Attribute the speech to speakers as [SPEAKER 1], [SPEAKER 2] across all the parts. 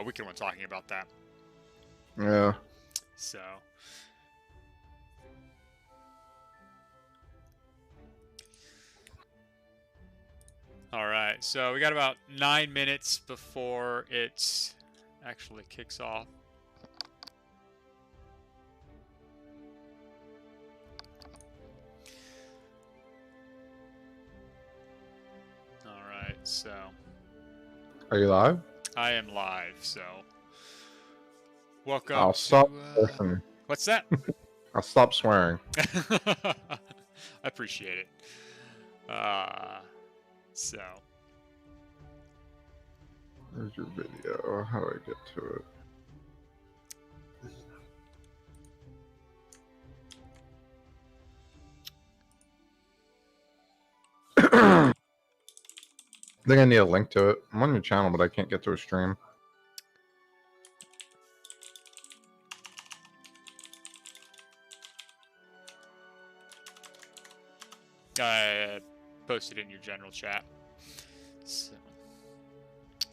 [SPEAKER 1] a weekend when talking about that.
[SPEAKER 2] Yeah.
[SPEAKER 1] So. All right, so we got about 9 minutes before it actually kicks off. All right, so.
[SPEAKER 2] Are you live?
[SPEAKER 1] I am live, so. Welcome
[SPEAKER 2] I'll
[SPEAKER 1] to.
[SPEAKER 2] stop listening.
[SPEAKER 1] What's that?
[SPEAKER 2] I'll stop swearing.
[SPEAKER 1] I appreciate it. So.
[SPEAKER 2] Where's your video? How do I get to it? I think I need a link to it. I'm on your channel, but I can't get to a stream.
[SPEAKER 1] I posted in your general chat. So,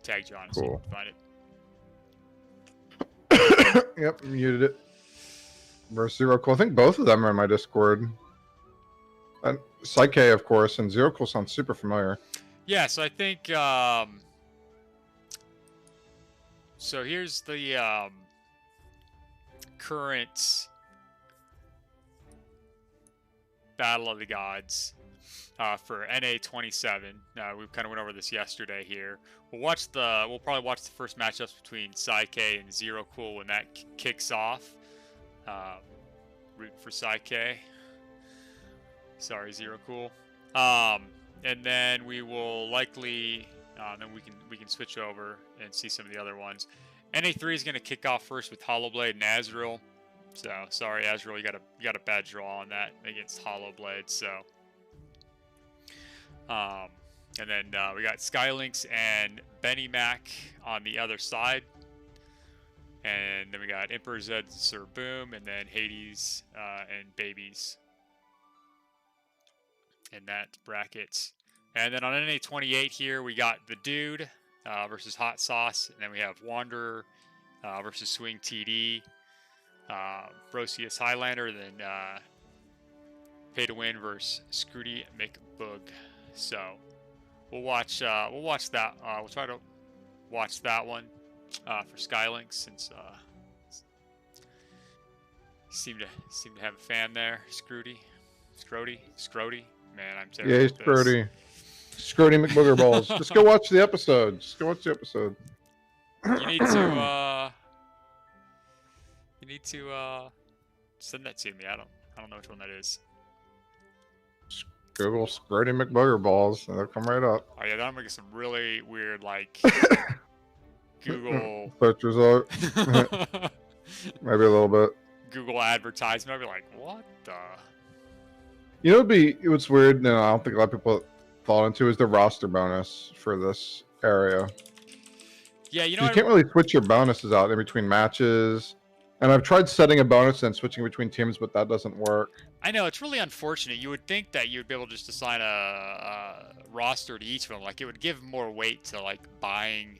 [SPEAKER 1] tagged you on it so you
[SPEAKER 2] Cool.
[SPEAKER 1] can find it.
[SPEAKER 2] Yep, muted it. Versus Zero Cool. I think both of them are in my Discord. And Psyche, of course, and Zero Cool sounds super familiar.
[SPEAKER 1] Yeah, so I think so here's the current Battle of the Gods for NA-27. We kind of went over this yesterday here. We'll probably watch the first matchups between Psyche and Zero Cool when that kicks off. Root for Psyche. Sorry, Zero Cool. And then we will likely, then we can switch over and see some of the other ones. NA-3 is going to kick off first with Hollowblade and Azrael. So sorry, Azrael, you got a bad draw on that against Hollowblade. So, and then we got Skylynx and Benny Mac on the other side. And then we got Emperor Zed and Sir Boom, and then Hades and Babies in that bracket. And then on NA-28 here, we got The Dude versus Hot Sauce, and then we have Wanderer versus Swing TD, Brosius Highlander, then Pay to Win versus Scrooty McBoog. So we'll watch that. We'll try to watch that one for Skylynx, since seem to have a fan there. Scrooty. Man, I'm terrible.
[SPEAKER 2] Yeah, he's Scrooty. Scrooty McBooger Balls. Just go watch the episode.
[SPEAKER 1] You need to send that to me. I don't know which one that is.
[SPEAKER 2] Google Scrooty McBooger Balls, and they'll come right up.
[SPEAKER 1] Oh yeah, then I'm gonna get some really weird Google
[SPEAKER 2] search result. Maybe a little bit.
[SPEAKER 1] Google advertisement. I'd be like, what the?
[SPEAKER 2] You know, what's weird, and I don't think a lot of people thought into, is the roster bonus for this area.
[SPEAKER 1] Yeah, you
[SPEAKER 2] can't really switch your bonuses out in between matches. And I've tried setting a bonus and switching between teams, but that doesn't work.
[SPEAKER 1] I know, it's really unfortunate. You would think that you'd be able to just assign a roster to each of them. Like, it would give more weight to buying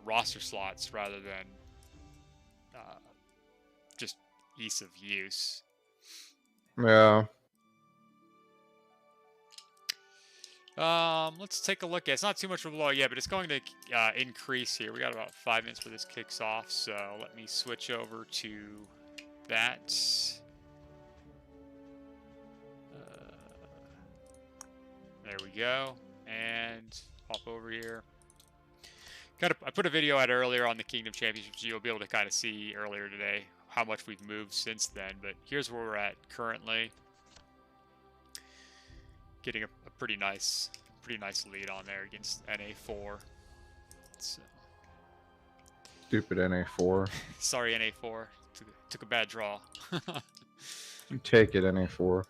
[SPEAKER 1] roster slots rather than just ease of use.
[SPEAKER 2] Yeah.
[SPEAKER 1] Let's take a look at. It's not too much of a blow yet, but it's going to increase here. We got about 5 minutes where this kicks off, so let me switch over to that. There we go, and hop over here. I put a video out earlier on the Kingdom Championships. You'll be able to kind of see earlier today how much we've moved since then, but here's where we're at currently. Getting a pretty nice lead on there against NA-4. So.
[SPEAKER 2] Stupid NA-4.
[SPEAKER 1] Sorry, NA-4. Took a bad draw.
[SPEAKER 2] You take it, NA-4.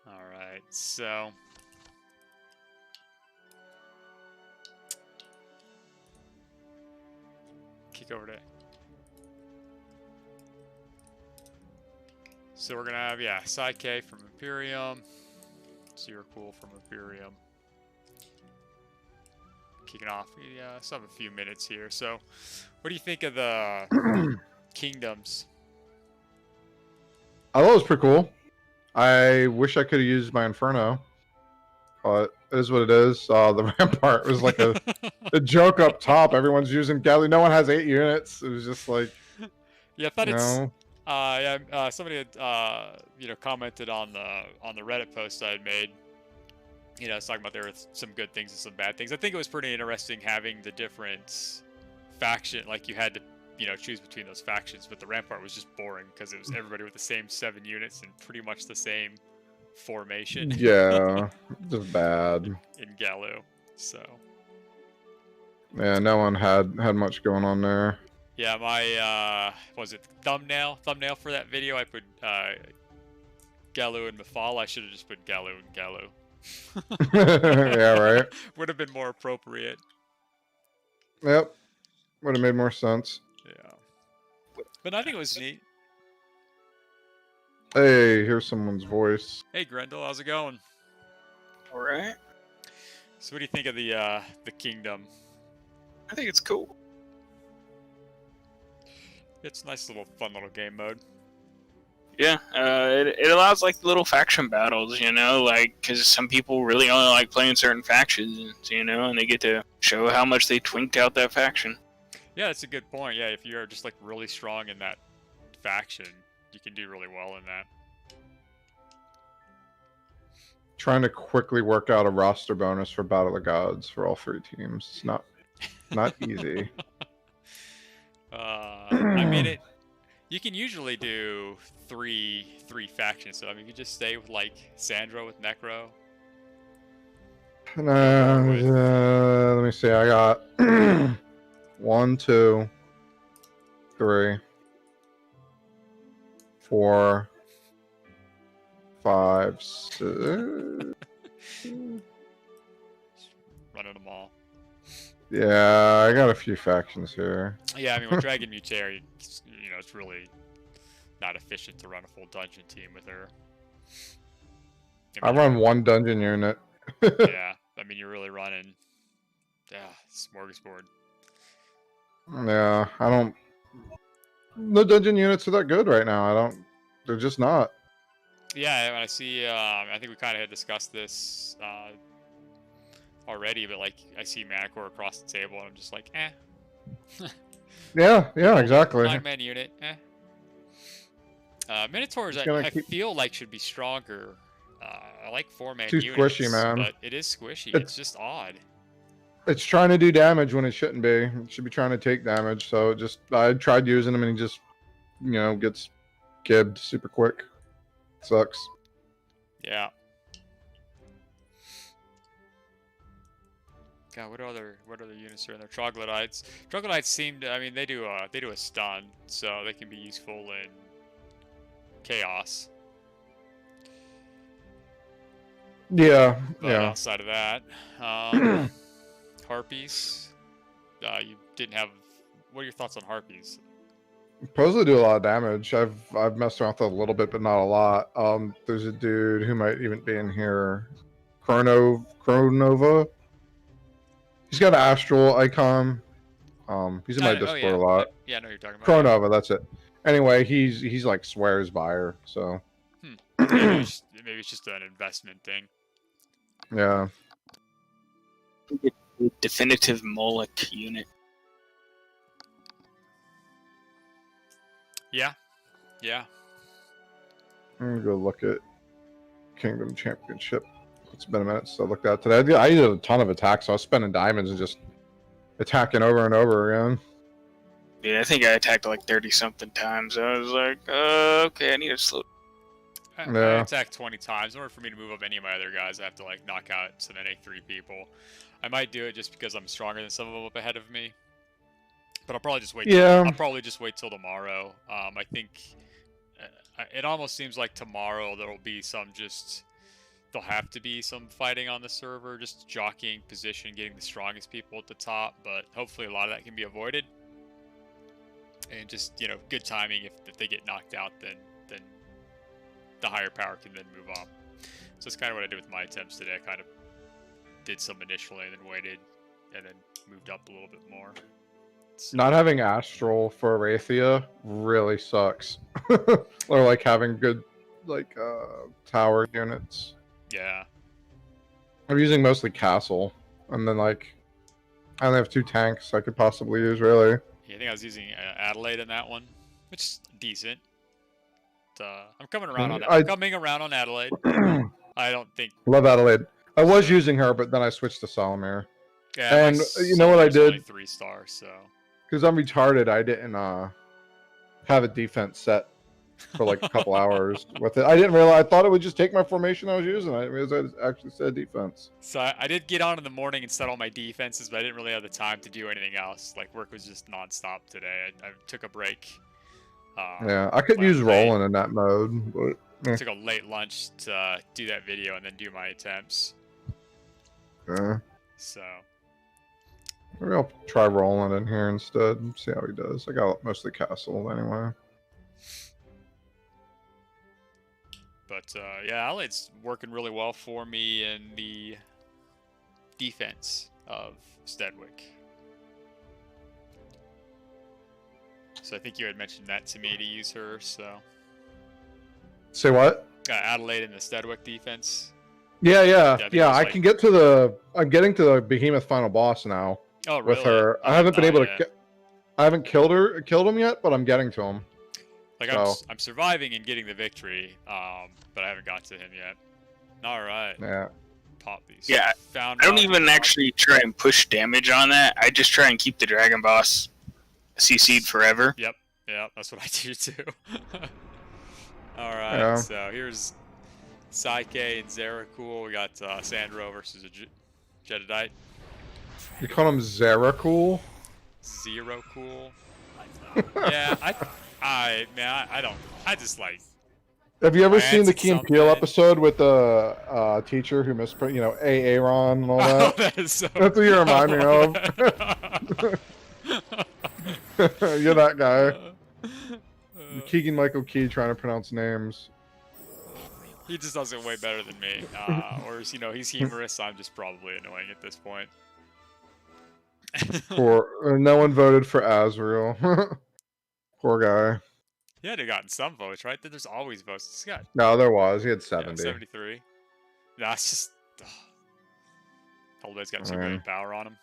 [SPEAKER 1] All right, so kick over to. So we're gonna have Psyche from Imperium, Zero Cool from Imperium. kicking off. We still have a few minutes here. So, what do you think of the kingdoms?
[SPEAKER 2] I thought it was pretty cool. I wish I could have used my Inferno, but it is what it is. The Rampart was like a joke up top. Everyone's using Galley. No one has 8 units. It was just like,
[SPEAKER 1] Yeah, I thought
[SPEAKER 2] you
[SPEAKER 1] it's.
[SPEAKER 2] know.
[SPEAKER 1] Somebody had commented on the Reddit post I had made. It's talking about there were some good things and some bad things. I think it was pretty interesting having the different faction. Like you had to choose between those factions, but the Rampart was just boring because it was everybody with the same 7 units and pretty much the same formation.
[SPEAKER 2] Yeah, just bad.
[SPEAKER 1] In Gallo, so.
[SPEAKER 2] Yeah, no one had much going on there.
[SPEAKER 1] Yeah, my was it thumbnail for that video? I put Gallo and Mafal. I should have just put Gallo and Gallo.
[SPEAKER 2] Yeah, right.
[SPEAKER 1] Would have been more appropriate.
[SPEAKER 2] Yep, would have made more sense.
[SPEAKER 1] Yeah, but I think it was neat.
[SPEAKER 2] Hey, here's someone's voice.
[SPEAKER 1] Hey, Grendel, how's it going?
[SPEAKER 3] All right.
[SPEAKER 1] So, what do you think of the kingdom?
[SPEAKER 3] I think it's cool.
[SPEAKER 1] It's a nice little fun little game mode.
[SPEAKER 3] Yeah, it allows like little faction battles, like because some people really only like playing certain factions, and they get to show how much they twinked out that faction.
[SPEAKER 1] Yeah, that's a good point. Yeah, if you're just like really strong in that faction, you can do really well in that.
[SPEAKER 2] Trying to quickly work out a roster bonus for Battle of Gods for all 3 teams. It's not easy.
[SPEAKER 1] I mean, you can usually do three factions. So I mean, you just stay with like Sandro with Necro.
[SPEAKER 2] Let me see. I got 1, 2, 3, 4, 5, 6.
[SPEAKER 1] Running them all.
[SPEAKER 2] Yeah, I got a few factions here.
[SPEAKER 1] Yeah, I mean, with Dragon Mutare, it's really not efficient to run a full dungeon team with her.
[SPEAKER 2] I run 1 dungeon unit.
[SPEAKER 1] Yeah, I mean, you're really running, smorgasbord.
[SPEAKER 2] Yeah, I don't. The dungeon units are that good right now. They're just not.
[SPEAKER 1] Yeah, I see. I think we kind of had discussed this already, but like, I see Manticore across the table, and I'm just like, eh.
[SPEAKER 2] Yeah, exactly.
[SPEAKER 1] 9-man unit, eh. Minotaurs, I feel like should be stronger. I like 4-man units.
[SPEAKER 2] Too squishy, man.
[SPEAKER 1] But it is squishy. It's just odd.
[SPEAKER 2] It's trying to do damage when it shouldn't be. It should be trying to take damage. So I tried using him and he just, gets gibbed super quick. Sucks.
[SPEAKER 1] Yeah. God, what other units are in there? Troglodytes. Troglodytes seem to. I mean, they do a stun, so they can be useful in chaos.
[SPEAKER 2] Yeah.
[SPEAKER 1] But outside of that, harpies. You didn't have. What are your thoughts on harpies?
[SPEAKER 2] Supposedly do a lot of damage. I've messed around with it a little bit, but not a lot. There's a dude who might even be in here, Chronova. He's got an astral icon. He's in my Discord a lot.
[SPEAKER 1] Yeah, I know who you're talking about.
[SPEAKER 2] Chronova, that's it. Anyway, he's like swears by her. So
[SPEAKER 1] maybe it's just an investment thing.
[SPEAKER 2] Yeah.
[SPEAKER 3] Definitive Moloch unit.
[SPEAKER 1] Yeah.
[SPEAKER 2] I'm gonna go look at Kingdom Championship. It's been a minute since I looked at it today. I did a ton of attacks, so I was spending diamonds and just attacking over and over again.
[SPEAKER 3] Yeah, I think I attacked like 30-something times. I was like, okay, I need to slow.
[SPEAKER 1] I attacked 20 times. In order for me to move up any of my other guys, I have to like knock out some NA-3 people. I might do it just because I'm stronger than some of them up ahead of me. But I'll probably just wait. I'll probably just wait till tomorrow. I think it almost seems like tomorrow there'll be there'll have to be some fighting on the server, just jockeying position, getting the strongest people at the top. But hopefully a lot of that can be avoided. And just good timing. If they get knocked out, then the higher power can then move up. So that's kind of what I did with my attempts today. I kind of did some initially and then waited and then moved up a little bit more. So,
[SPEAKER 2] Not having Astral for Arathia really sucks. Or like having good like tower units.
[SPEAKER 1] yeah.
[SPEAKER 2] I'm using mostly Castle, and then like I only have 2 tanks I could possibly use really.
[SPEAKER 1] Yeah, I think I was using Adelaide in that one, which is decent. I'm coming around on that. I'm coming around on Adelaide. I don't think.
[SPEAKER 2] Love Adelaide. I was using her, but then I switched to Salamir.
[SPEAKER 1] Yeah,
[SPEAKER 2] and you know what I did?
[SPEAKER 1] Only 3-star, so.
[SPEAKER 2] Because I'm retarded, I didn't have a defense set for like a couple hours with it. I didn't realize. I thought it would just take my formation I was using. I didn't realize I actually said defense.
[SPEAKER 1] So I did get on in the morning and set all my defenses, but I didn't really have the time to do anything else. Like work was just nonstop today. I took a break.
[SPEAKER 2] Yeah, I could use rolling in that mode, but
[SPEAKER 1] I took a late lunch to do that video and then do my attempts.
[SPEAKER 2] yeah.
[SPEAKER 1] So
[SPEAKER 2] Maybe I'll try rolling in here instead and see how he does. I got mostly castle anyway.
[SPEAKER 1] But yeah, Adelaide's working really well for me in the defense of Steadwick. So I think you had mentioned that to me to use her, so.
[SPEAKER 2] Say what?
[SPEAKER 1] Adelaide in the Steadwick defense.
[SPEAKER 2] Yeah.
[SPEAKER 1] Yeah,
[SPEAKER 2] I can get to the. I'm getting to the Behemoth final boss now.
[SPEAKER 1] Oh, really?
[SPEAKER 2] With her, I haven't been able to. I haven't killed him yet, but I'm getting to him.
[SPEAKER 1] Like
[SPEAKER 2] so.
[SPEAKER 1] I'm surviving and getting the victory, but I haven't got to him yet. All right.
[SPEAKER 2] Yeah.
[SPEAKER 1] Pop these.
[SPEAKER 3] Yeah. I don't even actually try and push damage on that. I just try and keep the dragon boss CC'd forever.
[SPEAKER 1] Yep. That's what I do too. All right.
[SPEAKER 2] Yeah.
[SPEAKER 1] So here's Psyche and Zerakul. We got Sandro versus a Jedidite.
[SPEAKER 2] You call him Zerakul?
[SPEAKER 1] Zero cool. Yeah, I don't. I just like.
[SPEAKER 2] Have you ever seen the Key and Peele episode with the teacher who mispronounced, Aaron and all that?
[SPEAKER 1] Oh, that is so
[SPEAKER 2] That's what you remind me of. You're that guy. Keegan Michael Key trying to pronounce names.
[SPEAKER 1] He just does it way better than me. Or he's humorous. I'm just probably annoying at this point.
[SPEAKER 2] No one voted for Azrael. Poor guy.
[SPEAKER 1] He had to have gotten some votes, right? There's always votes. He's got.
[SPEAKER 2] No, there was. He had 70.
[SPEAKER 1] 73. That's just. Holday's got too great power on him.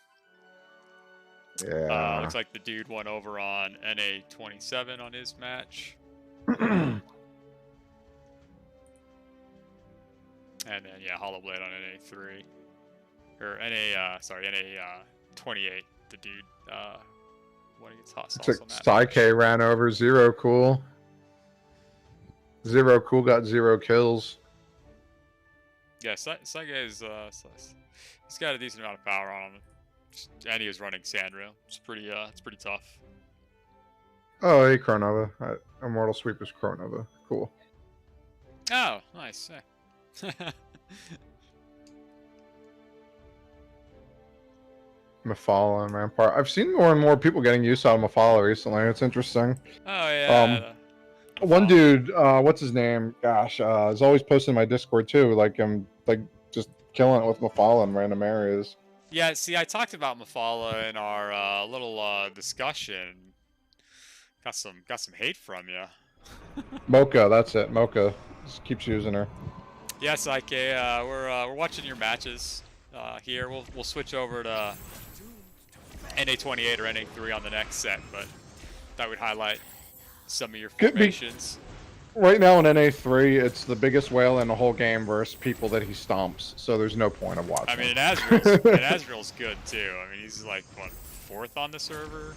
[SPEAKER 2] Yeah.
[SPEAKER 1] Looks like the dude won over on NA-27 on his match. And then, yeah, Hollowblade on NA-3. Or NA-28. The dude, when he gets hot sauce on that.
[SPEAKER 2] Psyche ran over Zero Cool. Zero Cool got 0 kills.
[SPEAKER 1] Yeah, Psyche is, he's got a decent amount of power on him. And he was running Sandro. It's pretty tough.
[SPEAKER 2] Oh, hey, Chronova. Immortal Sweep is Chronova. Cool.
[SPEAKER 1] Oh, nice.
[SPEAKER 2] Mephala and Rampart. I've seen more and more people getting used out of Mephala recently. It's interesting.
[SPEAKER 1] Oh, yeah.
[SPEAKER 2] One dude, what's his name? Gosh, is always posting in my Discord too. Like I'm just killing it with Mephala in random areas.
[SPEAKER 1] Yeah, see, I talked about Mephala in our little discussion. Got some hate from you.
[SPEAKER 2] Mocha, that's it. Mocha just keeps using her.
[SPEAKER 1] Yeah, Psyche, we're watching your matches here. We'll switch over to NA-28 or NA-3 on the next set, but that would highlight some of your formations.
[SPEAKER 2] Right now in NA-3, it's the biggest whale in the whole game versus people that he stomps, so there's no point of watching.
[SPEAKER 1] I mean, and Azrael's good too. I mean, he's like, what, 4th on the server?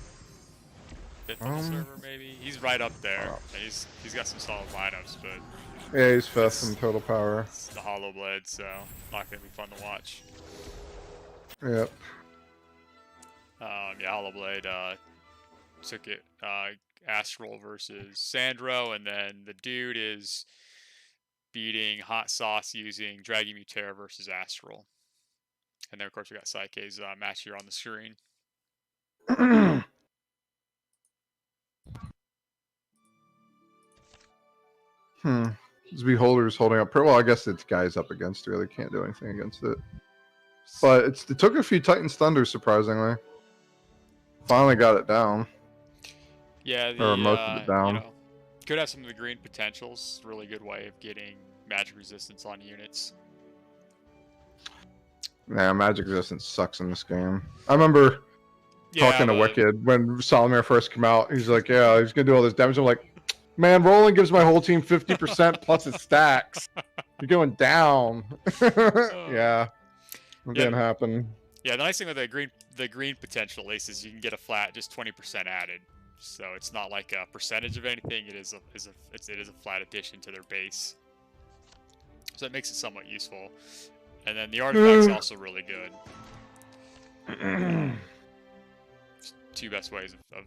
[SPEAKER 1] 5th on the server, maybe? He's right up there, and he's got some solid lineups, but...
[SPEAKER 2] Yeah, he's 5th in total power.
[SPEAKER 1] It's the Hollowblade, so not going to be fun to watch.
[SPEAKER 2] Yep.
[SPEAKER 1] Yeah, Hollowblade took it Astral versus Sandro, and then the dude is beating Hot Sauce using Dragon Mutera versus Astral. And then, of course, we got Psyche's match here on the screen.
[SPEAKER 2] This Beholder's holding up pretty well. I guess it's guys up against her. They can't do anything against it. But it took a few Titans Thunder, surprisingly. Finally got it down.
[SPEAKER 1] Yeah,
[SPEAKER 2] Or most of it down.
[SPEAKER 1] you know, could have some of the green potentials. Really good way of getting magic resistance on units.
[SPEAKER 2] Yeah, magic resistance sucks in this game. I remember talking to Wicked when Solomir first came out. He's like, yeah, he's gonna do all this damage. I'm like, man, rolling gives my whole team 50% plus it stacks. You're going down. Yeah. It didn't happen.
[SPEAKER 1] Yeah, the nice thing with the green potential at least is you can get a flat just 20% added. So it's not like a percentage of anything. It is a flat addition to their base. So it makes it somewhat useful. And then the artifact's also really good. Two best ways of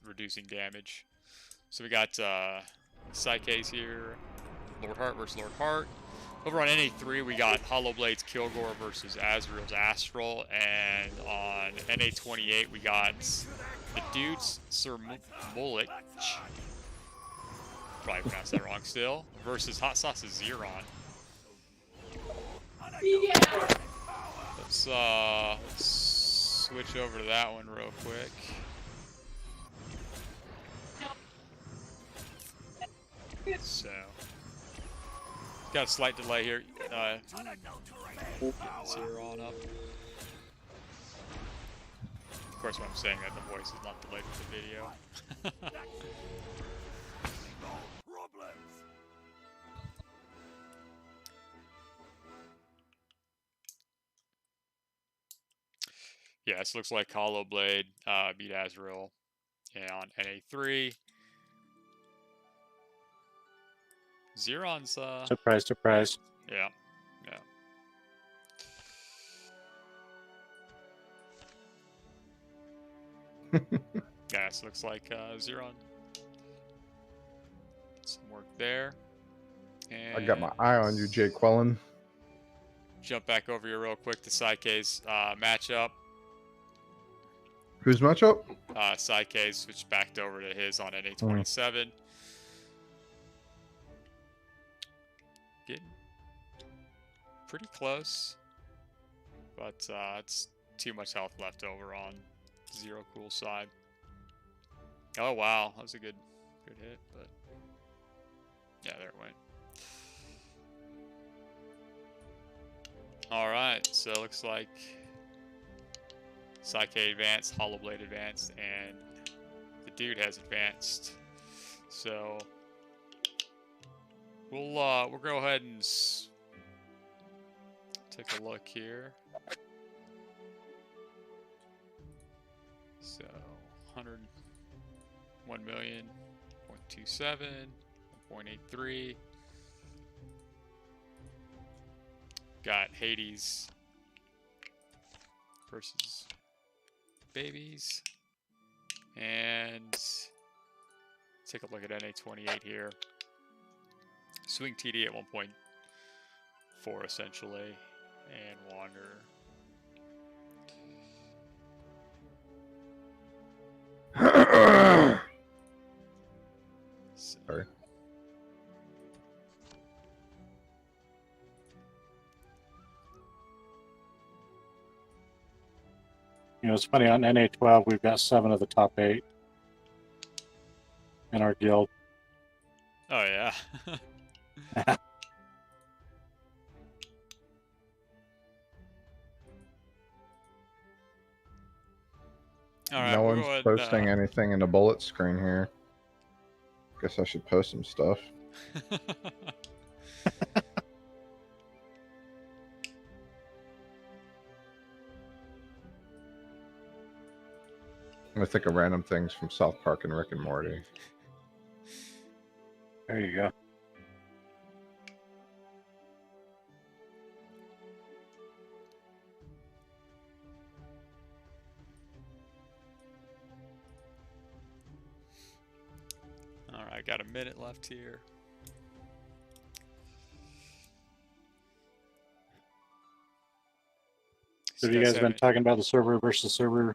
[SPEAKER 1] reducing damage. So we got Psyches here, Lord Heart versus Lord Heart. Over on NA-3, we got Hollowblade's Kilgore versus Azrael's Astral, and on NA-28, we got the dude's Sir Mulich, probably pronounced that wrong still, versus Hot Sauce's Xeron. Let's switch over to that one real quick. So, got a slight delay here. Get Xeron up. Of course, when I'm saying that, the voice is not delayed with the video. Yeah, this looks like Hollowblade beat Azrael on NA-3. Xeron's
[SPEAKER 4] surprise.
[SPEAKER 1] Yeah. Yeah, this looks like Xeron. Some work there. And
[SPEAKER 2] I got my eye on you, Jake Quellen.
[SPEAKER 1] Jump back over here real quick to Psyche's matchup.
[SPEAKER 2] Whose matchup?
[SPEAKER 1] Psyche switched back over to his on NA-27. Getting pretty close, but it's too much health left over on Zero Cool side. Oh wow, that was a good hit, but yeah, there it went. All right, so it looks like Psyche advanced, Hollowblade advanced, and the dude has advanced. So we'll go ahead and take a look here. So 101,000,027, 1.83. Got Hades versus Babies. And take a look at NA-28 here. Swing TD at 1.4 essentially, and Wander.
[SPEAKER 2] Sorry.
[SPEAKER 4] You know, it's funny, on NA-12, we've got 7 of the top 8 in our guild.
[SPEAKER 1] Oh, yeah. All right,
[SPEAKER 2] no one's posting anything in the bullet screen here. Guess I should post some stuff. I'm gonna think of random things from South Park and Rick and Morty.
[SPEAKER 4] There you go.
[SPEAKER 1] All right, got a minute left here.
[SPEAKER 4] So have you guys been talking about the server versus server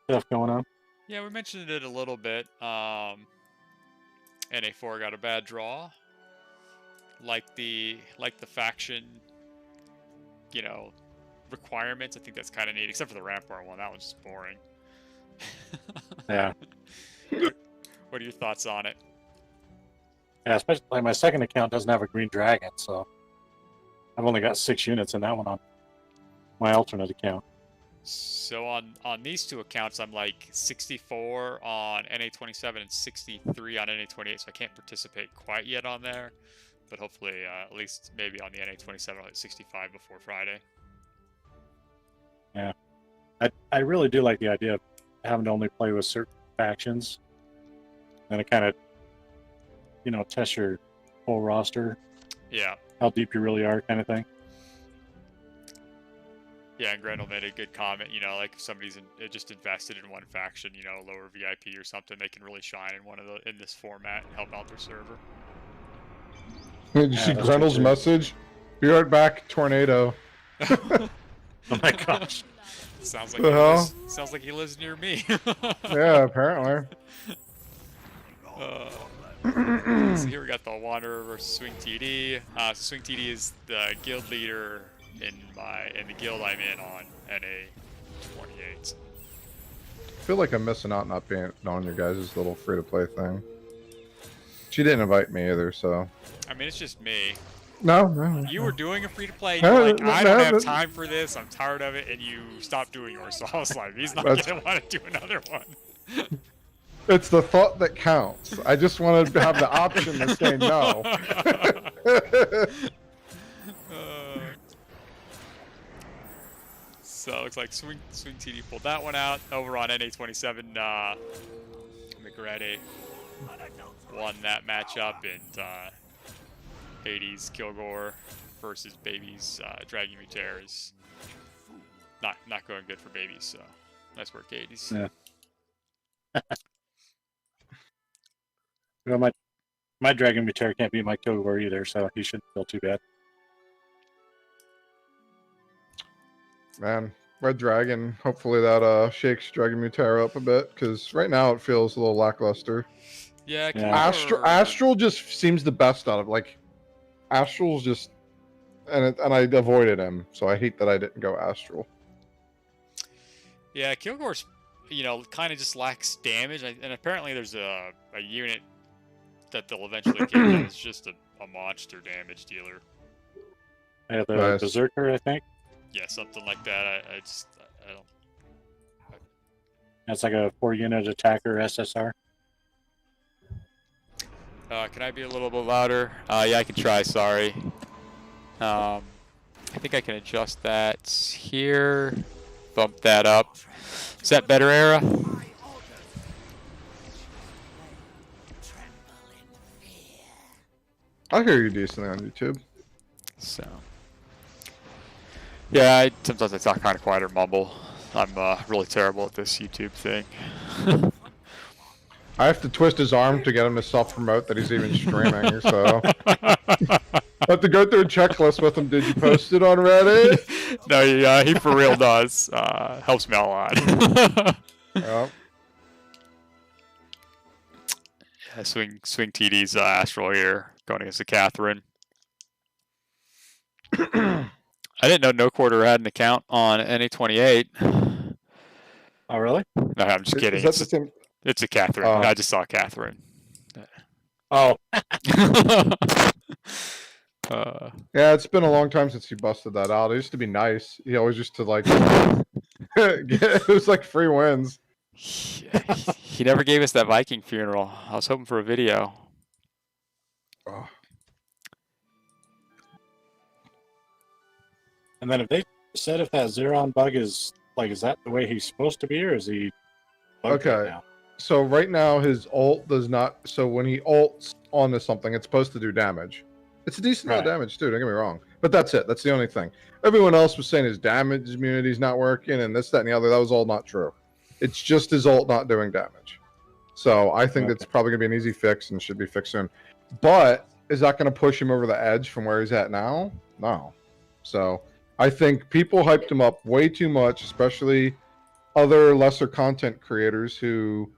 [SPEAKER 4] stuff going on?
[SPEAKER 1] Yeah, we mentioned it a little bit. NA-4 got a bad draw. Like the faction, you know, requirements. I think that's kind of neat, except for the Rampart one. That one's just boring.
[SPEAKER 4] Yeah.
[SPEAKER 1] What are your thoughts on it?
[SPEAKER 4] Yeah, especially like my second account doesn't have a green dragon, so I've only got 6 units in that one on my alternate account.
[SPEAKER 1] So on these two accounts, I'm like 64 on NA-27 and 63 on NA-28, so I can't participate quite yet on there. But hopefully, at least maybe on the NA-27, I'll hit 65 before Friday.
[SPEAKER 4] Yeah. I really do like the idea of having to only play with certain factions. And it kind of, you know, test your whole roster.
[SPEAKER 1] Yeah.
[SPEAKER 4] How deep you really are, kind of thing.
[SPEAKER 1] Yeah, and Grendel made a good comment, you know, like if somebody's just invested in one faction, you know, lower VIP or something, they can really shine in this format and help out their server.
[SPEAKER 2] Did you see
[SPEAKER 4] that's
[SPEAKER 2] Grendel's
[SPEAKER 4] true.
[SPEAKER 2] message? Be right back, tornado.
[SPEAKER 4] Oh my gosh.
[SPEAKER 1] Sounds like sounds like he lives near me.
[SPEAKER 2] Yeah, apparently.
[SPEAKER 1] So here we got the Wanderer versus Swing TD. So Swing TD is the guild leader in the guild I'm in on NA-28.
[SPEAKER 2] I feel like I'm missing out not being on your guys' little free-to-play thing. She didn't invite me either, so...
[SPEAKER 1] I mean, it's just me.
[SPEAKER 2] No.
[SPEAKER 1] You were doing a free-to-play, and you're like, I don't have time for this, I'm tired of it, and you stopped doing yours. So I was like, he's not going to want to do another one.
[SPEAKER 2] It's the thought that counts. I just wanted to have the option to say no.
[SPEAKER 1] So it looks like Swing TD pulled that one out. Over on NA-27, McGrady won that matchup, and Hades Kilgore versus Babies Dragon Mutair is not going good for Babies. So nice work, Hades.
[SPEAKER 4] Yeah. Well, my Dragon Mutair can't beat my Kilgore either, so he shouldn't feel too bad.
[SPEAKER 2] Man, Red Dragon, hopefully that shakes Dragon Mutair up a bit, because right now it feels a little lackluster.
[SPEAKER 1] Yeah,
[SPEAKER 2] Astral just seems the best out of, like, Astral's just, and I avoided him, so I hate that I didn't go Astral.
[SPEAKER 1] Yeah, Kilgore's, you know, kind of just lacks damage, and apparently there's a unit that they'll eventually get that's just a monster damage dealer.
[SPEAKER 4] I have the
[SPEAKER 2] Nice.
[SPEAKER 4] Berserker, I think.
[SPEAKER 1] Yeah, something like that. I don't.
[SPEAKER 4] That's like a 4-unit attacker SSR.
[SPEAKER 1] Can I be a little bit louder? Yeah, I can try. Sorry. I think I can adjust that here. Bump that up. Is that better, Era?
[SPEAKER 2] I hear you decently on YouTube.
[SPEAKER 1] So. Yeah, sometimes I talk kind of quiet or mumble. I'm really terrible at this YouTube thing.
[SPEAKER 2] I have to twist his arm to get him to self-promote that he's even streaming, so... I have to go through a checklist with him. Did you post it on Reddit?
[SPEAKER 1] No, he for real does. Helps me out a lot.
[SPEAKER 2] Yep.
[SPEAKER 1] Yeah, swing TD's Astral here, going against the Catherine. I didn't know No Quarter had an account on NA-28.
[SPEAKER 4] Oh, really?
[SPEAKER 1] No, I'm just kidding.
[SPEAKER 2] Is that the same?
[SPEAKER 1] It's a Catherine.
[SPEAKER 2] Oh.
[SPEAKER 1] I just saw Catherine.
[SPEAKER 4] Oh,
[SPEAKER 2] Yeah, it's been a long time since he busted that out. It used to be nice. He always used to like it was like free wins.
[SPEAKER 1] He never gave us that Viking funeral. I was hoping for a video.
[SPEAKER 2] Oh.
[SPEAKER 4] and then if they said if that Zeron bug is like, is that the way he's supposed to be, or is he bugged right
[SPEAKER 2] Okay.
[SPEAKER 4] now?
[SPEAKER 2] So right now his ult does not. So when he ults onto something, it's supposed to do damage. It's a decent amount of damage too. Don't get me wrong. But that's it. That's the only thing. Everyone else was saying his damage immunity's not working and this, that, and the other. That was all not true. It's just his ult not doing damage. So I think that's probably gonna be an easy fix and should be fixed soon. But is that gonna push him over the edge from where he's at now? No. So I think people hyped him up way too much, especially other lesser content creators who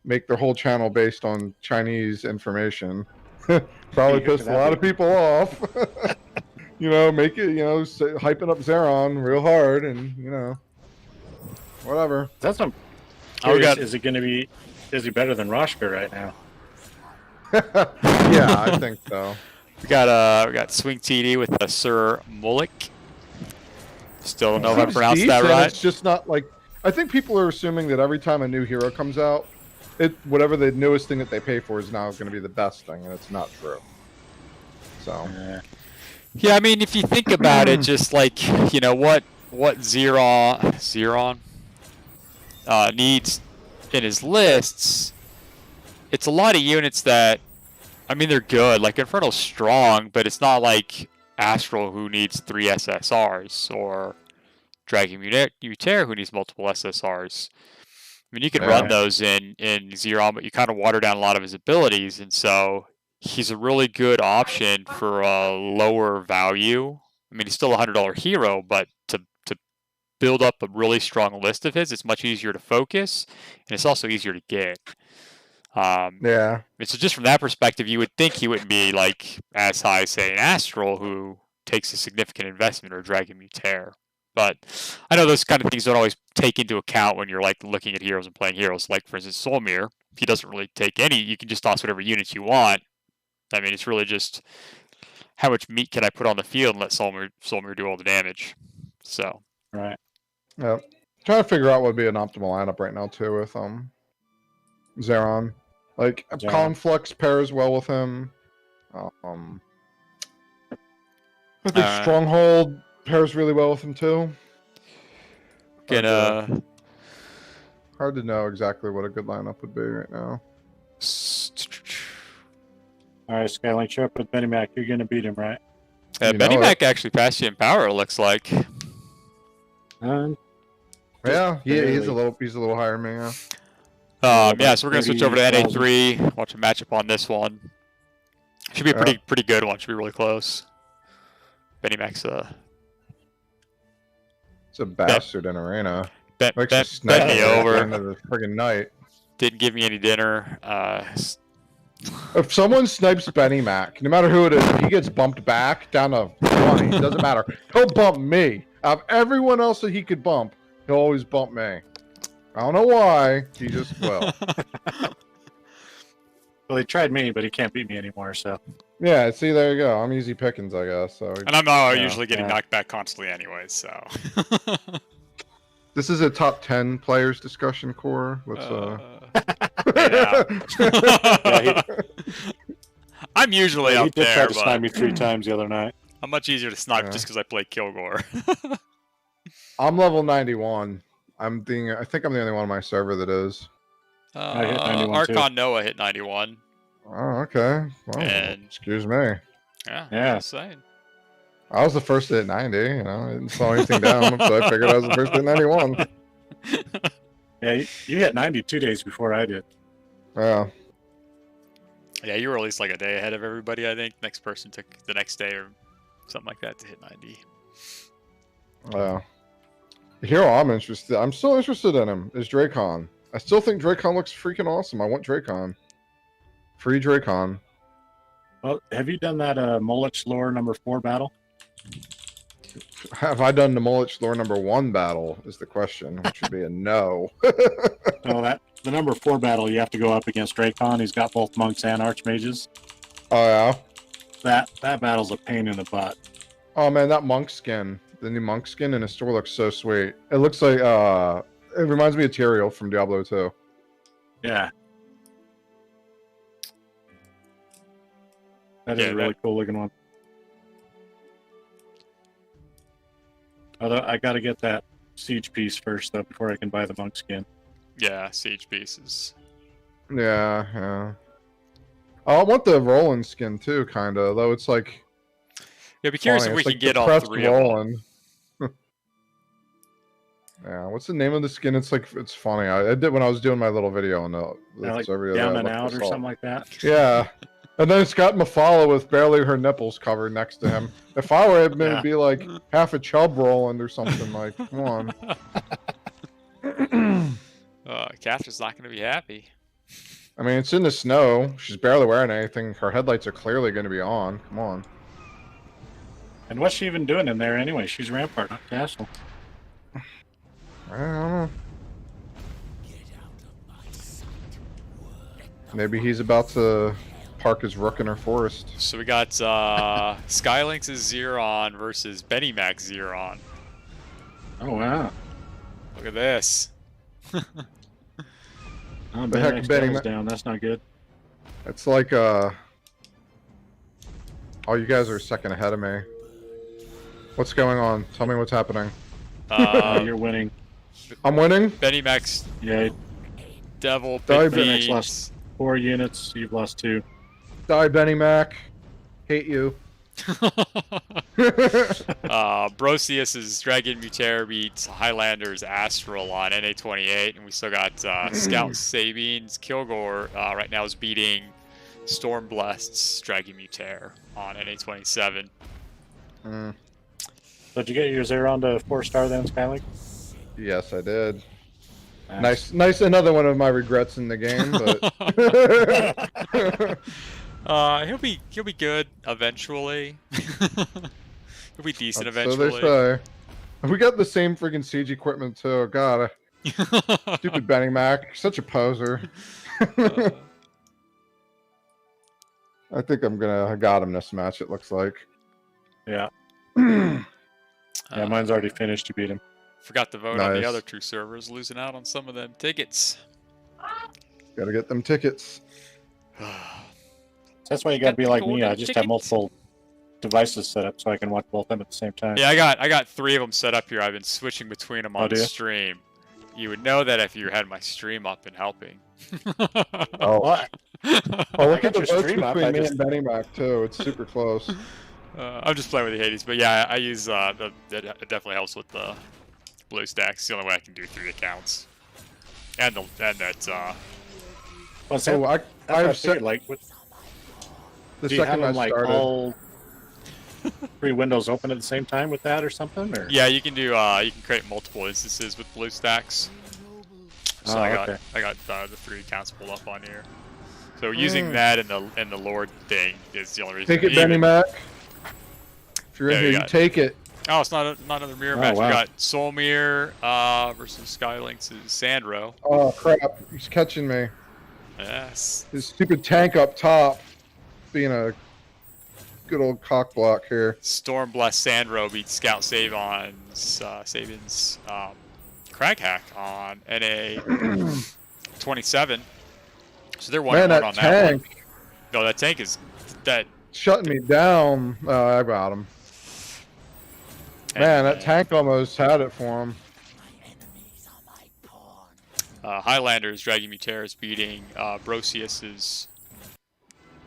[SPEAKER 2] make their whole channel based on Chinese information. Probably pissed a lot of people off. you know, make it, you know, hyping up Zeron real hard, and you know, whatever.
[SPEAKER 4] That's some.
[SPEAKER 1] Oh, we got-
[SPEAKER 4] Is it going to be? Is he better than Roshka right now?
[SPEAKER 2] Yeah, I think so.
[SPEAKER 1] We got Swing TD with Sir Mullick. Still don't know if I pronounced that right.
[SPEAKER 2] It's just not like, I think people are assuming that every time a new hero comes out, whatever the newest thing that they pay for is now going to be the best thing, and it's not true. So
[SPEAKER 1] yeah, I mean, if you think about it, just like, you know, what Zeron needs in his lists, it's a lot of units that, I mean, they're good. Like, Inferno's strong, but it's not like Astral, who needs 3 SSRs, or Dragon Mutair, who needs multiple SSRs. I mean, you can run those in Zeron, but you kind of water down a lot of his abilities, and so he's a really good option for a lower value. I mean, he's still a $100 hero, but to build up a really strong list of his, it's much easier to focus, and it's also easier to get.
[SPEAKER 2] yeah.
[SPEAKER 1] So just from that perspective, you would think he wouldn't be like as high as, say, an Astral, who takes a significant investment, or Dragon Mutair. But I know those kind of things don't always take into account when you're like looking at heroes and playing heroes. Like, for instance, Solmir, he doesn't really take any. You can just toss whatever units you want. I mean, it's really just how much meat can I put on the field and let Solmir do all the damage. So
[SPEAKER 4] Right.
[SPEAKER 2] Yeah. Trying to figure out what would be an optimal lineup right now too with Zeron. Like Conflux pairs well with him. I think Stronghold pairs really well with him too. Hard to know exactly what a good lineup would be right now.
[SPEAKER 4] All right, Skylink, show up with Benny Mac. You're going to beat him, right?
[SPEAKER 1] Benny Mac actually passed you in power, it looks like.
[SPEAKER 2] Yeah, he's a little higher than me. Yeah.
[SPEAKER 1] Yeah, so we're gonna switch over to NA-3. Watch a matchup on this one. Should be a pretty good one. Should be really close. Benny Mac's
[SPEAKER 2] it's a bastard in arena.
[SPEAKER 1] Bet me over.
[SPEAKER 2] End of the friggin' night.
[SPEAKER 1] Didn't give me any dinner.
[SPEAKER 2] If someone snipes Benny Mac, no matter who it is, if he gets bumped back down to 20, it doesn't matter. He'll bump me. Out of everyone else that he could bump, he'll always bump me. I don't know why. He just will.
[SPEAKER 4] Well, he tried me, but he can't beat me anymore, so.
[SPEAKER 2] Yeah, see, there you go. I'm easy pickings, I guess. So.
[SPEAKER 1] And I'm not usually getting knocked back constantly anyways, so.
[SPEAKER 2] This is a top 10 players discussion core. Let's
[SPEAKER 1] I'm usually up
[SPEAKER 4] there. He did try to
[SPEAKER 1] but
[SPEAKER 4] snipe me 3 times the other night.
[SPEAKER 1] I'm much easier to snipe just because I play Kilgore.
[SPEAKER 2] I'm level 91. I think I'm the only one on my server that is.
[SPEAKER 4] I hit 91
[SPEAKER 1] Archon
[SPEAKER 4] too.
[SPEAKER 1] Noah hit 91.
[SPEAKER 2] Oh, okay. Well,
[SPEAKER 1] And
[SPEAKER 2] excuse me.
[SPEAKER 1] Yeah. Just saying.
[SPEAKER 2] I was the first to hit 90. You know, I didn't slow anything down, so I figured I was the first to hit 91.
[SPEAKER 4] Yeah, you hit 90 2 days before I did.
[SPEAKER 2] Yeah.
[SPEAKER 1] Yeah, you were at least like a day ahead of everybody, I think. Next person took the next day or something like that to hit 90.
[SPEAKER 2] Yeah. The hero I'm still interested in him is Dracon. I still think Dracon looks freaking awesome. I want Dracon. Free Dracon.
[SPEAKER 4] Well, have you done that Mullich lore number 4 battle?
[SPEAKER 2] Have I done the Mullich lore number 1 battle is the question, which would be a no.
[SPEAKER 4] No, the number 4 battle, you have to go up against Dracon. He's got both monks and archmages.
[SPEAKER 2] Oh, yeah?
[SPEAKER 4] That battle's a pain in the butt.
[SPEAKER 2] Oh, man, that monk skin. The new monk skin in the store looks so sweet. It looks like, it reminds me of Tyrael from Diablo 2.
[SPEAKER 4] Yeah. That is a really cool looking one. Although I gotta get that siege piece first, though, before I can buy the monk skin.
[SPEAKER 1] Yeah, siege pieces.
[SPEAKER 2] Yeah. Oh, I want the Roland skin too, kinda. Though it's like.
[SPEAKER 1] Yeah, be curious if we can get all 3 of them.
[SPEAKER 2] Yeah, what's the name of the skin? It's funny. I did when I was doing my little video on the
[SPEAKER 4] like down and out or something like that.
[SPEAKER 2] Yeah. And then it's got Mafala with barely her nipples covered next to him. If I were him, it'd be like half a chub Roland or something. Like, come on.
[SPEAKER 1] Catherine's not going to be happy.
[SPEAKER 2] I mean, it's in the snow. She's barely wearing anything. Her headlights are clearly going to be on. Come on.
[SPEAKER 4] And what's she even doing in there anyway? She's Rampart, not Castle.
[SPEAKER 2] I don't know. Maybe he's about to park his rook in her forest.
[SPEAKER 1] So we got Skylynx's Xeron versus Benimac's Xeron.
[SPEAKER 4] Oh, wow.
[SPEAKER 1] Look at this.
[SPEAKER 4] Oh,
[SPEAKER 2] The heck,
[SPEAKER 4] Benny's down. That's not good.
[SPEAKER 2] It's like, oh, you guys are a second ahead of me. What's going on? Tell me what's happening.
[SPEAKER 4] You're winning.
[SPEAKER 2] I'm winning?
[SPEAKER 1] Benimac's
[SPEAKER 4] Yeah,
[SPEAKER 1] Devil
[SPEAKER 2] Die,
[SPEAKER 1] Big
[SPEAKER 4] Benimac's
[SPEAKER 1] Beats.
[SPEAKER 4] lost 4 units. You've lost 2.
[SPEAKER 2] Die, Benny Mac. Hate you.
[SPEAKER 1] Brosius's Dragon Mutair beats Highlander's Astral on NA-28, and we still got Scout Sabine's Kilgore right now is beating Stormblessed's Dragon Mutair on NA-27.
[SPEAKER 2] Mm,
[SPEAKER 4] So did you get your Xeron to 4-star then, Skylink?
[SPEAKER 2] yes, I did. Nice. Another one of my regrets in the game, but
[SPEAKER 1] He'll be good eventually. He'll be decent
[SPEAKER 2] so
[SPEAKER 1] eventually.
[SPEAKER 2] they say. We got the same freaking siege equipment too. God, stupid Benny Mac, such a poser. I think I got him this match. It looks like.
[SPEAKER 4] Yeah. Yeah, mine's already finished. You beat him.
[SPEAKER 1] Forgot to vote on the
[SPEAKER 2] Nice.
[SPEAKER 1] other 2 servers, losing out on some of them tickets.
[SPEAKER 2] Gotta get them tickets.
[SPEAKER 4] That's why you gotta be like me.
[SPEAKER 1] Golden
[SPEAKER 4] I just have
[SPEAKER 1] tickets.
[SPEAKER 4] multiple devices set up so I can watch both of them at the same time.
[SPEAKER 1] Yeah, I got 3 of them set up here. I've been switching between them on
[SPEAKER 4] do you?
[SPEAKER 1] stream. You would know that if you had my stream up and helping.
[SPEAKER 2] Oh,
[SPEAKER 4] What?
[SPEAKER 2] oh look
[SPEAKER 4] I
[SPEAKER 2] at the
[SPEAKER 4] got your
[SPEAKER 2] votes
[SPEAKER 4] stream up,
[SPEAKER 2] between
[SPEAKER 4] I
[SPEAKER 2] me
[SPEAKER 4] just-
[SPEAKER 2] and Benny Mac too. It's super close.
[SPEAKER 1] I'm just playing with the Hades, but yeah, I use it definitely helps with the blue stacks. It's the only way I can do 3 accounts, and that
[SPEAKER 4] Well,
[SPEAKER 2] So I
[SPEAKER 4] I
[SPEAKER 2] have
[SPEAKER 4] figured,
[SPEAKER 2] set
[SPEAKER 4] like,
[SPEAKER 2] the
[SPEAKER 4] do you have
[SPEAKER 2] second
[SPEAKER 4] them
[SPEAKER 2] match
[SPEAKER 4] like
[SPEAKER 2] started.
[SPEAKER 4] all 3 windows open at the same time with that or something? Or?
[SPEAKER 1] yeah, you can do you can create multiple instances with blue stacks. So
[SPEAKER 4] Oh,
[SPEAKER 1] I got
[SPEAKER 4] okay.
[SPEAKER 1] the 3 accounts pulled up on here. So using that and the Lord thing is the only reason.
[SPEAKER 2] Take it, Benny Mac. If you're in
[SPEAKER 1] Yeah,
[SPEAKER 2] here,
[SPEAKER 1] you
[SPEAKER 2] you
[SPEAKER 1] got it.
[SPEAKER 2] take it.
[SPEAKER 1] Oh, it's not another mirror
[SPEAKER 4] Oh,
[SPEAKER 1] match.
[SPEAKER 4] wow.
[SPEAKER 1] We got Soulmere versus Skylynx's Sandro.
[SPEAKER 2] Oh crap! He's catching me.
[SPEAKER 1] Yes.
[SPEAKER 2] His stupid tank up top, being a good old cock block here.
[SPEAKER 1] Stormblessed Sandro beats Scout Saban's Crag Hack on NA-27. So they're 1-1
[SPEAKER 2] Man, that
[SPEAKER 1] on that one.
[SPEAKER 2] tank
[SPEAKER 1] No, that tank is that.
[SPEAKER 2] shutting me down. I got him. Man, that tank almost had it for him.
[SPEAKER 1] Highlander's Dragon Mutair is beating Brosius's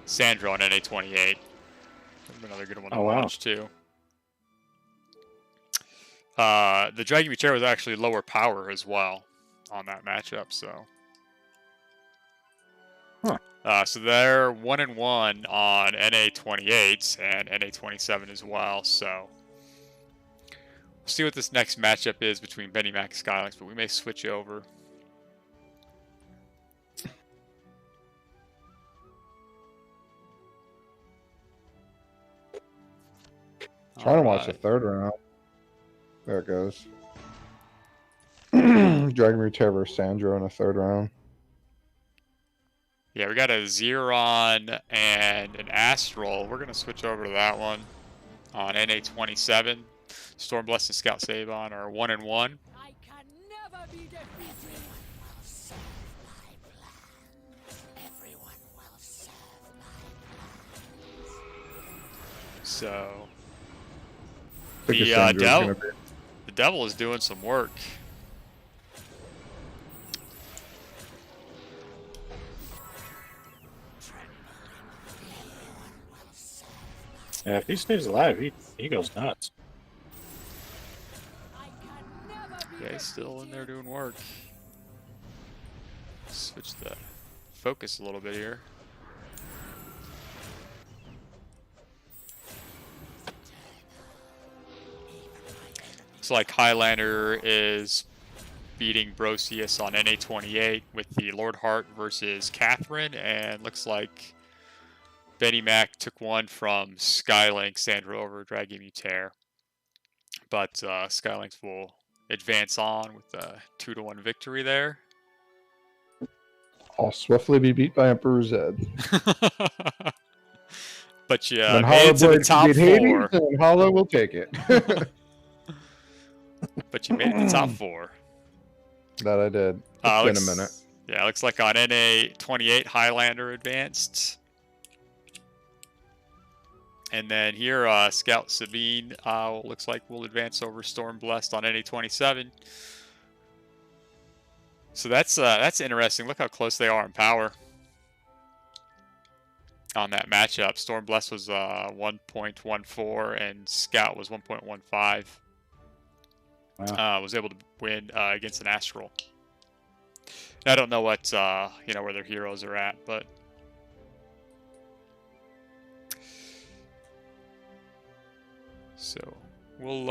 [SPEAKER 1] Sandro on NA-28. Another good one to
[SPEAKER 4] Oh, wow.
[SPEAKER 1] watch too. The Dragon Mutair was actually lower power as well on that matchup, so.
[SPEAKER 4] Huh.
[SPEAKER 1] So they're 1-1 on NA-28 and NA-27 as well. So we'll see what this next matchup is between Benny Mac and Skylynx, but we may switch over.
[SPEAKER 2] Trying to watch the
[SPEAKER 1] Alright.
[SPEAKER 2] third round. There it goes. Dragon Mutair versus Sandro in the third round.
[SPEAKER 1] Yeah, we got a Xeron and an Astral. We're gonna switch over to that one on NA-27. Stormblessed and Scout Sabon are 1-1.
[SPEAKER 5] I can never be defeated.
[SPEAKER 1] So
[SPEAKER 2] I think
[SPEAKER 1] The,
[SPEAKER 2] Sandro's
[SPEAKER 1] Devil-
[SPEAKER 2] gonna be-
[SPEAKER 1] the Devil is doing some work.
[SPEAKER 4] Yeah, if he stays alive, he goes nuts.
[SPEAKER 5] I can never be
[SPEAKER 1] Yeah, he's still in there doing work. Switch the focus a little bit here. Looks like Highlander is beating Brosius on NA-28 with the Lord Heart versus Catherine, and looks like Benny Mac took one from Skylink, Sandra over Dragon Mutair. But Skylinks will advance on with a 2-1 victory there.
[SPEAKER 2] I'll swiftly be beat by Emperor Zed.
[SPEAKER 1] But you
[SPEAKER 2] When
[SPEAKER 1] made it to the
[SPEAKER 2] Hollow
[SPEAKER 1] top
[SPEAKER 2] beat Hades,
[SPEAKER 1] 4.
[SPEAKER 2] and Hollow will take it.
[SPEAKER 1] But you made it to the top 4.
[SPEAKER 2] That I did. It's been a minute.
[SPEAKER 1] Yeah, looks like on NA-28, Highlander advanced. And then here, Scout Sabine looks like we'll advance over Storm Blessed on NA-27. So that's interesting. Look how close they are in power on that matchup. Storm Blessed was 1.14 and Scout was 1.15.
[SPEAKER 4] Wow.
[SPEAKER 1] Was able to win against an Astral. I don't know what where their heroes are at, but so we'll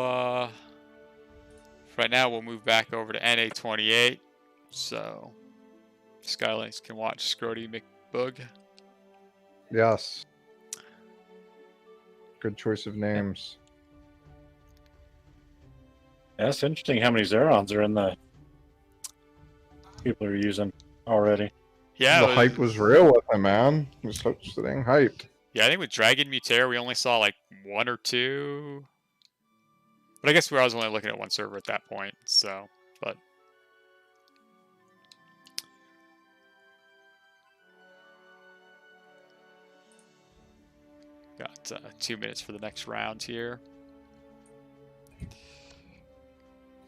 [SPEAKER 1] right now we'll move back over to NA-28, so Skylinks can watch Scrody McBoog.
[SPEAKER 2] Yes. Good choice of names.
[SPEAKER 4] Yeah, it's interesting how many Zerons are in the people are using already.
[SPEAKER 1] Yeah,
[SPEAKER 2] The hype was real with him, man. It was such a dang hype.
[SPEAKER 1] Yeah, I think with Dragon Mutair we only saw like 1 or 2. But I guess I was only looking at one server at that point, so but got 2 minutes for the next round here.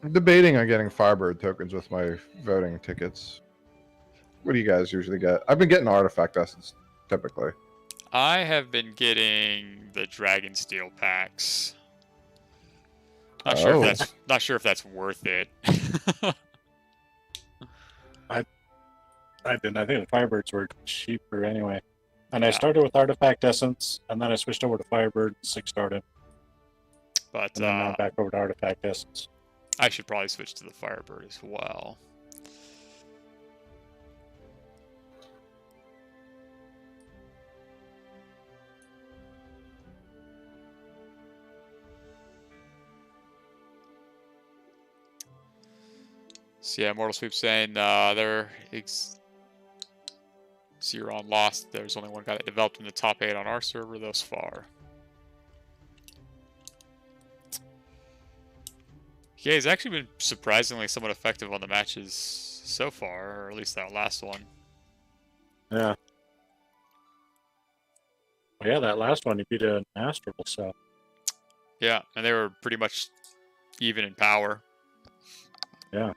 [SPEAKER 2] I'm debating on getting Firebird tokens with my voting tickets. What do you guys usually get? I've been getting Artifact Essence, typically.
[SPEAKER 1] I have been getting the Dragon Steel packs. Not sure if that's worth it.
[SPEAKER 4] I didn't. I think the Firebirds were cheaper anyway. And I started with Artifact Essence, and then I switched over to Firebird, 6-starred it.
[SPEAKER 1] But
[SPEAKER 4] And then now back over to Artifact Essence.
[SPEAKER 1] I should probably switch to the Firebird as well. So yeah, Mortal Sweep saying they're Zeron lost. There's only one guy that developed in the top 8 on our server thus far. Yeah, he's actually been surprisingly somewhat effective on the matches so far, or at least that last one.
[SPEAKER 4] Yeah. Well, yeah, that last one, he beat an Astral, so.
[SPEAKER 1] Yeah, and they were pretty much even in power.
[SPEAKER 4] Yeah.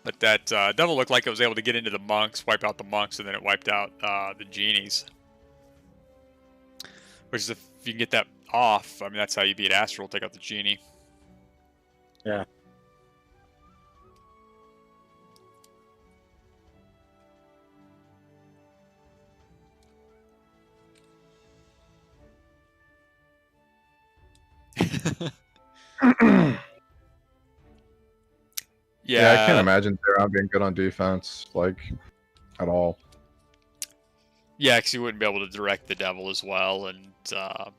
[SPEAKER 1] But that devil looked like it was able to get into the monks, wipe out the monks, and then it wiped out the genies. Which is, if you can get that off, I mean, that's how you beat Astral, take out the genie.
[SPEAKER 4] Yeah.
[SPEAKER 2] Yeah, I can't imagine Zeron being good on defense, like, at all.
[SPEAKER 1] Yeah, because you wouldn't be able to direct the devil as well, and,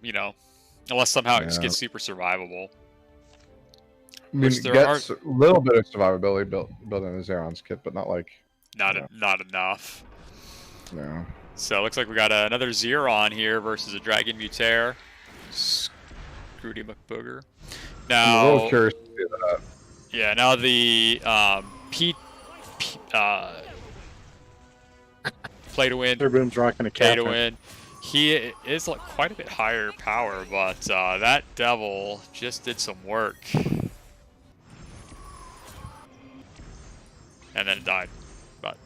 [SPEAKER 1] you know, unless somehow it just gets super survivable.
[SPEAKER 2] I mean, it gets a little bit of survivability built in the Zeron's kit, but not like...
[SPEAKER 1] Not enough.
[SPEAKER 2] No.
[SPEAKER 1] So it looks like we got another Zeron here versus a Dragon Mutair. Scrooty McBooger. Now,
[SPEAKER 2] I'm a little curious to see that.
[SPEAKER 1] Yeah, now the play to win.
[SPEAKER 4] Turboom's rocking a
[SPEAKER 1] Pay
[SPEAKER 4] cap.
[SPEAKER 1] to win. He is like quite a bit higher power, but that devil just did some work. And then it died. But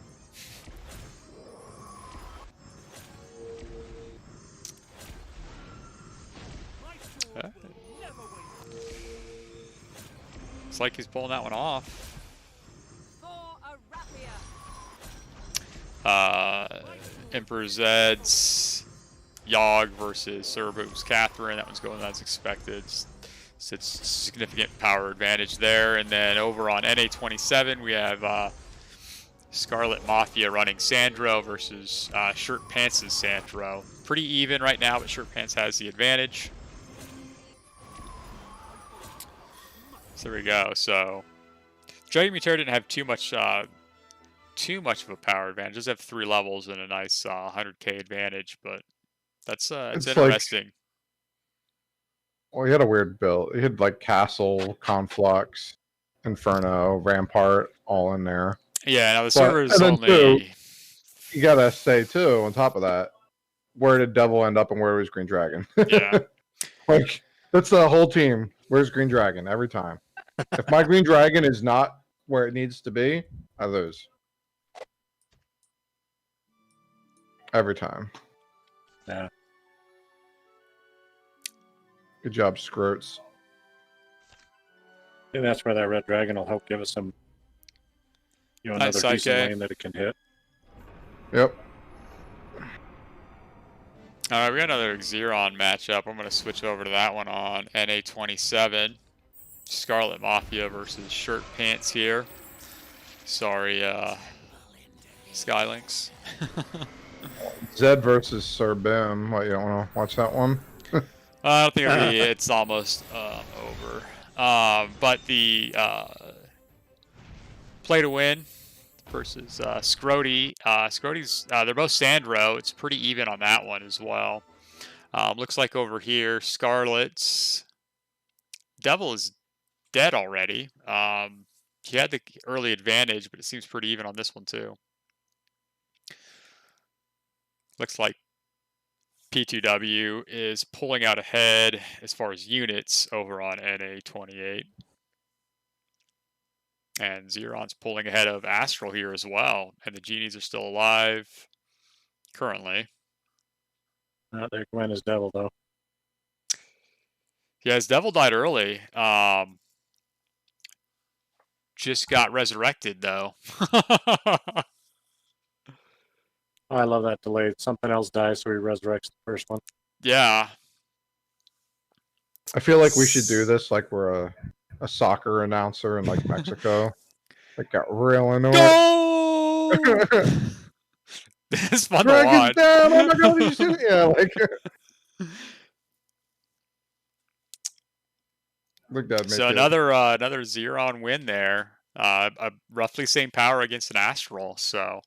[SPEAKER 1] it's like he's pulling that one off. Emperor Zed's Yogg versus Cerberus Catherine. That one's going as expected. So it's significant power advantage there. And then over on NA-27, we have Scarlet Mafia running Sandro versus Shirt Pants' Sandro. Pretty even right now, but Shirt Pants has the advantage. So there we go. So Jody Mutera didn't have too much of a power advantage. Does have 3 levels and a nice 100k advantage, but that's it's interesting.
[SPEAKER 2] Like, well, he had a weird build. He had like Castle, Conflux, Inferno, Rampart, all in there.
[SPEAKER 1] Yeah, now the server is only.
[SPEAKER 2] Too, you gotta say too. On top of that, where did Devil end up, and where was Green Dragon?
[SPEAKER 1] Yeah,
[SPEAKER 2] like that's the whole team. Where's Green Dragon every time? If my Green Dragon is not where it needs to be, I lose every time.
[SPEAKER 4] Yeah.
[SPEAKER 2] Good job, Scroats.
[SPEAKER 4] I think that's where that Red Dragon will help give us some, another
[SPEAKER 1] nice
[SPEAKER 4] decent
[SPEAKER 1] IK.
[SPEAKER 4] lane that it can hit.
[SPEAKER 2] Yep.
[SPEAKER 1] All right, we got another Xeron matchup. I'm going to switch over to that one on NA-27. Scarlet Mafia versus Shirt Pants here. Sorry, Skylinks.
[SPEAKER 2] Zed versus Sir Bim. What, you don't want to watch that one?
[SPEAKER 1] I don't think it's almost over. But the play to win versus Scrody. Scrody's they're both Sandro. It's pretty even on that one as well. Looks like over here, Scarlet's Devil is dead already. He had the early advantage, but it seems pretty even on this one too. Looks like P2W is pulling out ahead as far as units over on NA-28. And Xeron's pulling ahead of Astral here as well. And the Genies are still alive currently.
[SPEAKER 4] There went his Devil, though.
[SPEAKER 1] Yeah, his Devil died early. Just got resurrected, though.
[SPEAKER 4] Oh, I love that delay. Something else dies, so he resurrects the first one.
[SPEAKER 1] Yeah.
[SPEAKER 2] I feel like we should do this like we're a soccer announcer in like Mexico. It got real annoying.
[SPEAKER 1] Go! It's fun to watch.
[SPEAKER 2] Down. Oh my god, did you see it? Yeah, like look that.
[SPEAKER 1] So another Xeron win there. A roughly same power against an Astral. So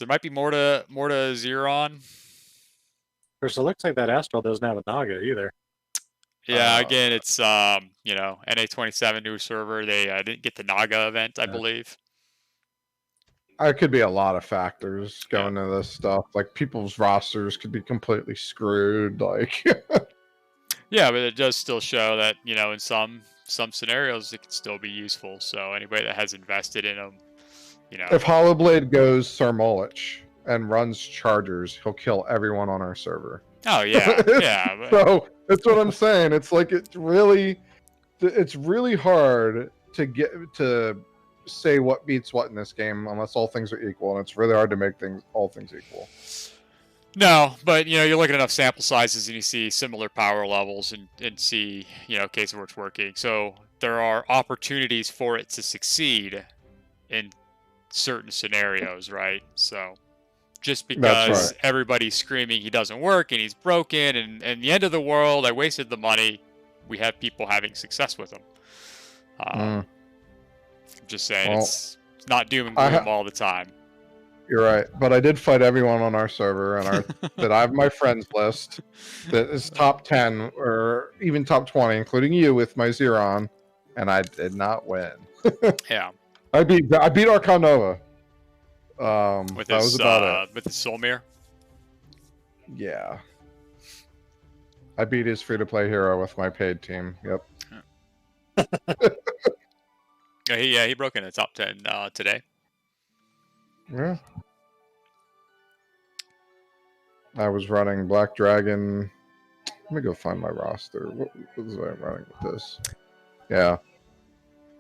[SPEAKER 1] there might be more to Xeron.
[SPEAKER 4] Of course, it looks like that Astral doesn't have a Naga either.
[SPEAKER 1] Yeah, again, it's NA-27 new server. They didn't get the Naga event, I believe.
[SPEAKER 2] It could be a lot of factors going into this stuff. Like people's rosters could be completely screwed. Like,
[SPEAKER 1] yeah, but it does still show that in some scenarios it can still be useful. So anybody that has invested in them,
[SPEAKER 2] if Hollowblade goes Sarmolich and runs Chargers, he'll kill everyone on our server.
[SPEAKER 1] Oh yeah, yeah. But...
[SPEAKER 2] So that's what I'm saying. It's like it's really hard to get to say what beats what in this game unless all things are equal, and it's really hard to make all things equal.
[SPEAKER 1] No, but you look at enough sample sizes and you see similar power levels and see cases where it's working. So there are opportunities for it to succeed in certain scenarios, right? So just because everybody's screaming he doesn't work and he's broken and the end of the world, I wasted the money, we have people having success with them. I'm just saying, it's not doom and gloom all the time.
[SPEAKER 2] You're right, but I did fight everyone on our server and that I have my friends list that is top 10 or even top 20, including you with my Xeron, and I did not win.
[SPEAKER 1] Yeah.
[SPEAKER 2] I beat Archon Nova.
[SPEAKER 1] With
[SPEAKER 2] that was about it.
[SPEAKER 1] With the Soulmere?
[SPEAKER 2] Yeah. I beat his free-to-play hero with my paid team. Yep.
[SPEAKER 1] Yeah, he broke into the top 10 today.
[SPEAKER 2] Yeah. I was running Black Dragon. Let me go find my roster. What was I running with this? Yeah.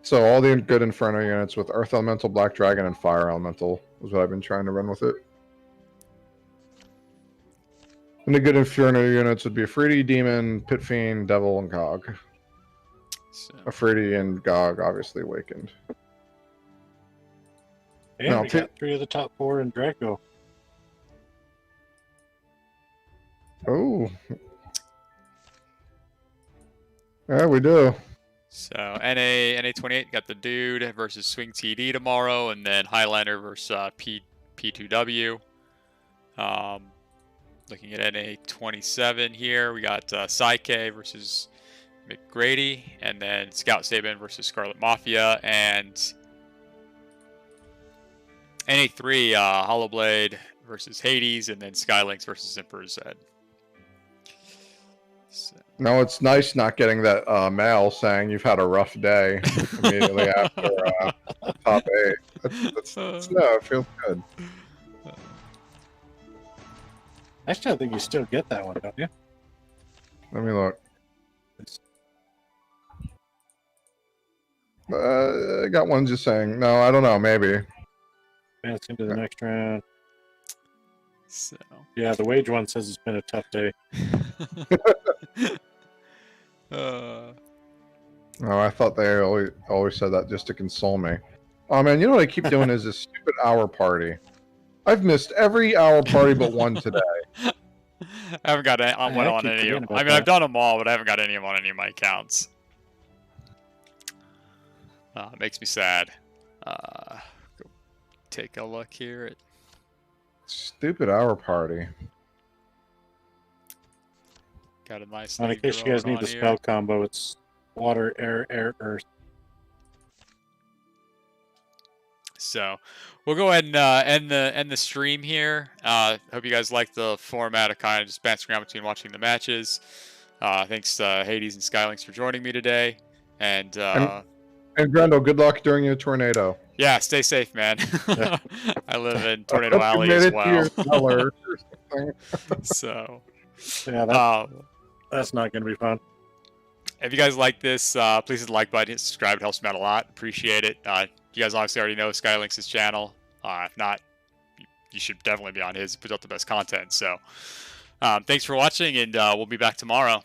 [SPEAKER 2] So all the good Inferno units with Earth Elemental, Black Dragon, and Fire Elemental is what I've been trying to run with it. And the good Inferno units would be Afridi, Demon, Pit Fiend, Devil, and Gog. So. Afridi and Gog obviously awakened.
[SPEAKER 4] And
[SPEAKER 2] No,
[SPEAKER 4] we got 3 of the top 4 in Draco.
[SPEAKER 2] Oh. Yeah, we do.
[SPEAKER 1] So NA-28 got the Dude versus Swing TD tomorrow, and then Highlander versus P2W. Looking at NA-27 here, we got Psyche versus McGrady, and then Scout Sabin versus Scarlet Mafia, and NA-3 Hollowblade versus Hades, and then Skylinks versus Emperor Zed. So.
[SPEAKER 2] No, it's nice not getting that mail saying you've had a rough day immediately after top 8. No, it feels good.
[SPEAKER 4] I still think you still get that one, don't you?
[SPEAKER 2] Let me look. I got one just saying, no, I don't know, maybe.
[SPEAKER 4] Advance into the next round.
[SPEAKER 1] So.
[SPEAKER 4] Yeah, the wage one says it's been a tough day.
[SPEAKER 2] Oh, I thought they always said that just to console me. Oh man, you know what I keep doing is this stupid hour party. I've missed every hour party but one today.
[SPEAKER 1] I haven't got one on any of them. I mean, I've done them all, but I haven't got any of them on any of my accounts. It makes me sad. Go take a look here at
[SPEAKER 2] stupid hour party.
[SPEAKER 1] got a nice.
[SPEAKER 4] In case you guys need the spell combo, it's water, air, air, earth.
[SPEAKER 1] So we'll go ahead and end the stream here. Hope you guys like the format of kind of just bouncing around between watching the matches. Thanks to Hades and Skylinks for joining me today. And
[SPEAKER 2] Grando, good luck during your tornado.
[SPEAKER 1] Yeah, stay safe, man. I live in Tornado Alley as well. So
[SPEAKER 4] yeah, that's not going to be fun.
[SPEAKER 1] If you guys like this, please hit the like button, hit subscribe. It helps me out a lot. Appreciate it. You guys obviously already know Skylinks' channel. If not, you should definitely be on his. He puts out the best content. So thanks for watching, and we'll be back tomorrow.